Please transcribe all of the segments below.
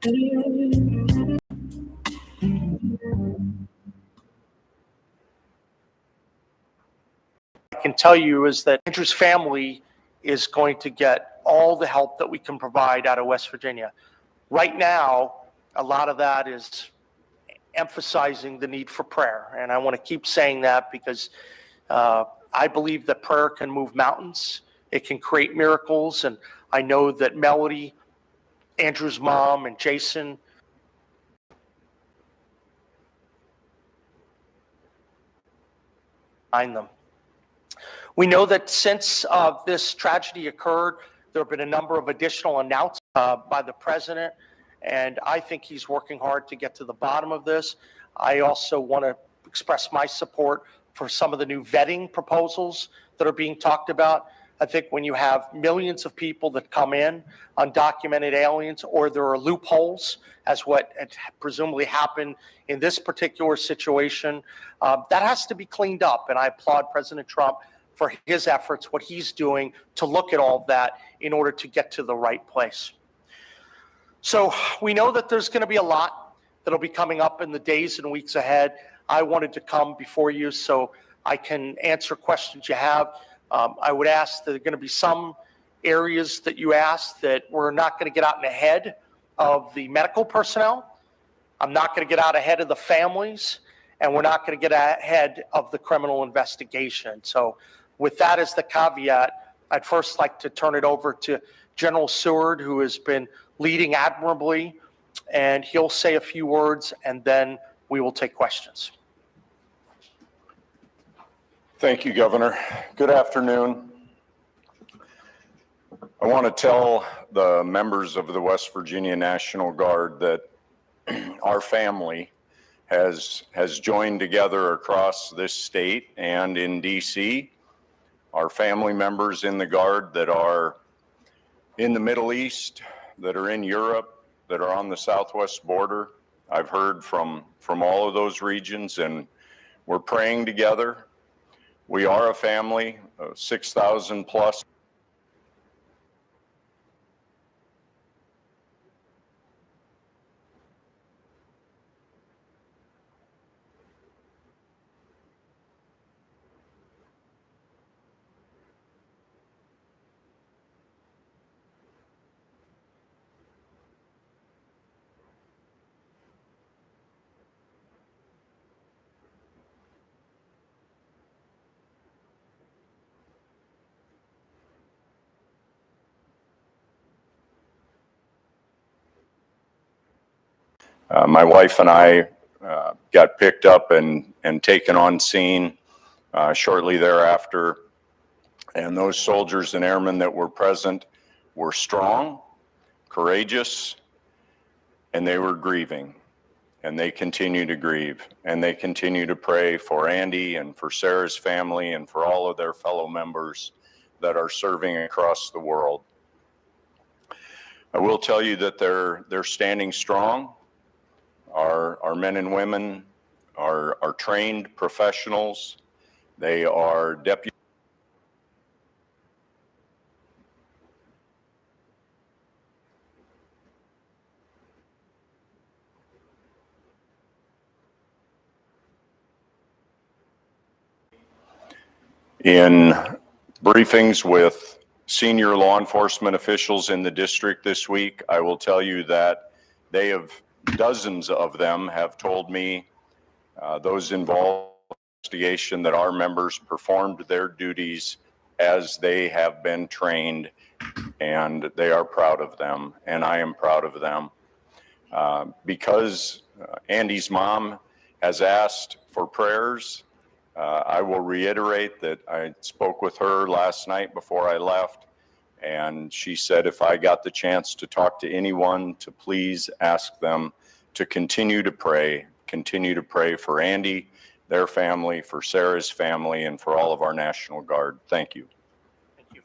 I can tell you is that Andrew's family is going to get all the help that we can provide out of West Virginia. Right now, a lot of that is emphasizing the need for prayer. And I want to keep saying that because I believe that prayer can move mountains. It can create miracles. And I know that Melody, Andrew's mom, and Jason behind them. We know that since this tragedy occurred, there have been a number of additional announcements by the president, and I think he's working hard to get to the bottom of this. I also want to express my support for some of the new vetting proposals that are being talked about. I think when you have millions of people that come in, undocumented aliens, or there are loopholes, as what presumably happened in this particular situation, that has to be cleaned up. And I applaud President Trump for his efforts, what he's doing to look at all of that in order to get to the right place. So we know that there's going to be a lot that'll be coming up in the days and weeks ahead. I wanted to come before you so I can answer questions you have. I would ask that there are going to be some areas that you asked that we're not going to get out in ahead of the medical personnel. I'm not going to get out ahead of the families, and we're not going to get ahead of the criminal investigation. So with that as the caveat, I'd first like to turn it over to General Seward, who has been leading admirably, and he'll say a few words, and then we will take questions. Thank you, Governor. Good afternoon. I want to tell the members of the West Virginia National Guard that our family has joined together across this state and in DC. Our family members in the Guard that are in the Middle East, that are in Europe, that are on the southwest border. I've heard from all of those regions, and we're praying together. We are a family of 6,000 plus. My wife and I got picked up and taken on scene shortly thereafter. And those soldiers and airmen that were present were strong, courageous, and they were grieving. And they continue to grieve. And they continue to pray for Andy and for Sarah's family and for all of their fellow members that are serving across the world. I will tell you that they're standing strong. Our men and women are trained professionals. They are deputy. In briefings with senior law enforcement officials in the district this week, I will tell you that dozens of them have told me, those involved in the investigation, that our members performed their duties as they have been trained, and they are proud of them, and I am proud of them. Because Andy's mom has asked for prayers, I will reiterate that I spoke with her last night before I left, and she said if I got the chance to talk to anyone, to please ask them to continue to pray for Andy, their family, for Sarah's family, and for all of our National Guard. Thank you. Thank you.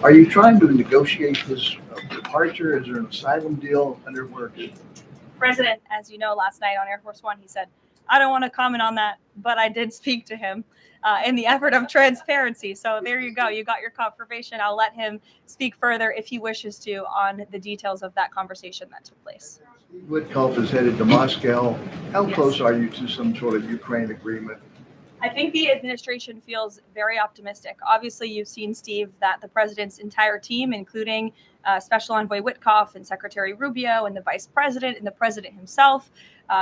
Are you trying to negotiate his departure? Is there an asylum deal underway? President, as you know, last night on Air Force One, he said, I don't want to comment on that, but I did speak to him in the effort of transparency. So there you go. You got your confirmation. I'll let him speak further if he wishes to on the details of that conversation that took place. Witkoff is headed to Moscow. How Yes. close are you to some sort of Ukraine agreement? I think the administration feels very optimistic. Obviously, you've seen, Steve, that the president's entire team, including Special Envoy Witkoff and Secretary Rubio and the vice president and the president himself,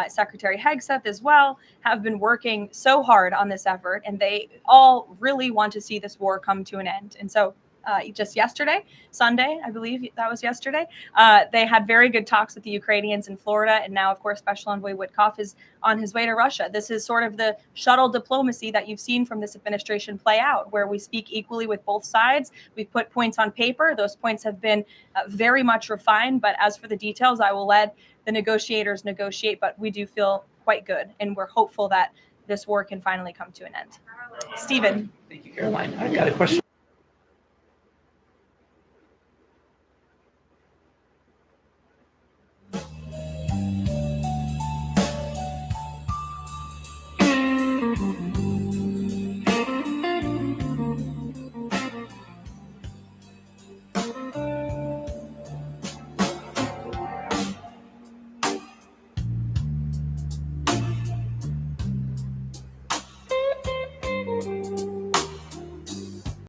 Secretary Hegseth as well, have been working so hard on this effort, and they all really want to see this war come to an end. And so just yesterday, Sunday, I believe that was yesterday, they had very good talks with the Ukrainians in Florida. And now, of course, Special Envoy Witkoff is on his way to Russia. This is sort of the shuttle diplomacy that you've seen from this administration play out, where we speak equally with both sides. We've put points on paper. Those points have been very much refined. But as for the details, I will let the negotiators negotiate. But we do feel quite good. And we're hopeful that this war can finally come to an end. Stephen. Thank you, Caroline. I've got a question.